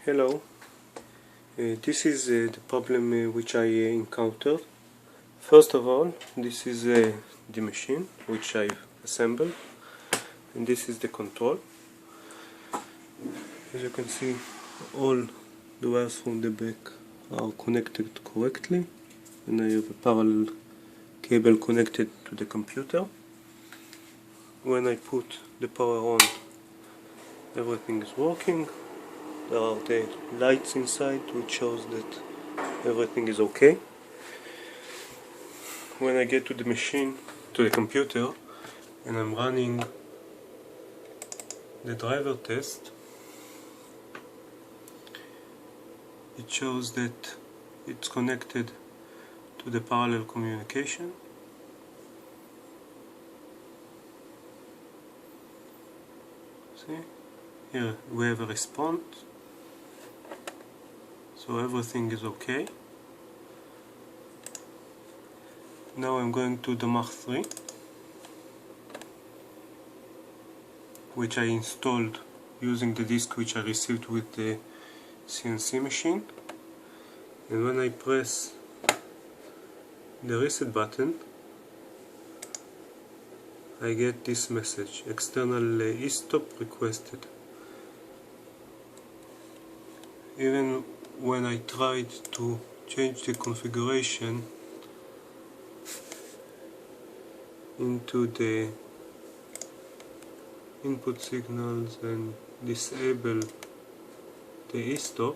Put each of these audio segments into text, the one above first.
Hello, this is the problem which I encountered. First of all, this is the machine which I've assembled, and this is the control. As you can see, all the wires from the back are connected correctly, and I have a parallel cable connected to the computer. When I put the power on, everything is working. There are the lights inside which shows that everything is okay. When I get to the machine, to the computer, and I'm running the driver test, it shows that it's connected to the parallel communication. See? Here we have a response. So everything is okay. Now I'm going to the Mach 3, which I installed using the disk which I received with the CNC machine. And when I press the reset button, I get this message: external Estop requested. Even when I tried to change the configuration into the input signals and disable the Estop,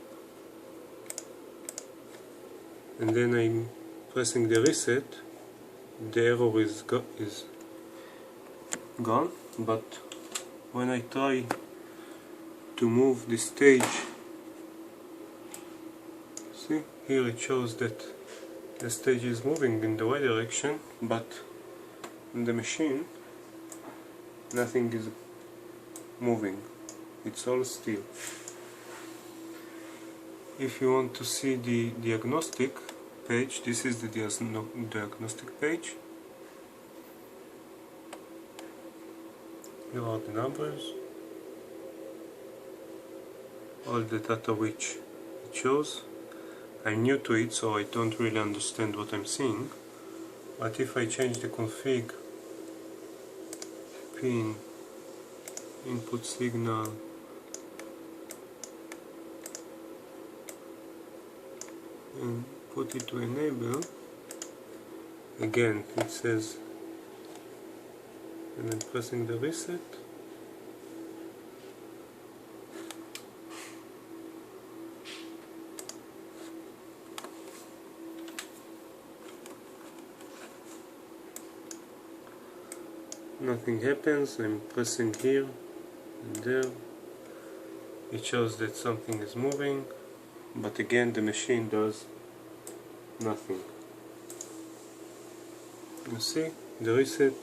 and then I'm pressing the reset, the error is gone. But when I try to move the stage, see, here it shows that the stage is moving in the y direction, but in the machine nothing is moving, it's all still. If you want to see the diagnostic page, this is the diagnostic page. Here are the numbers, all the data which it shows. I'm new to it, so I don't really understand what I'm seeing, but if I change the config, pin, input signal, and put it to enable, again it says, and I'm pressing the reset, nothing happens. I'm pressing here and there, it shows that something is moving, but again the machine does nothing. You see, the reset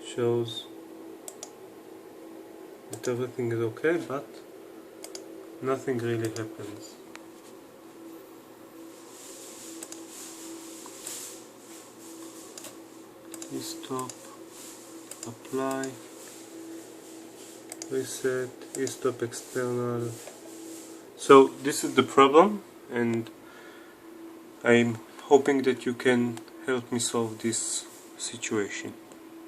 shows that everything is okay, but nothing really happens. Estop, apply, reset, Estop external. So this is the problem, and I'm hoping that you can help me solve this situation.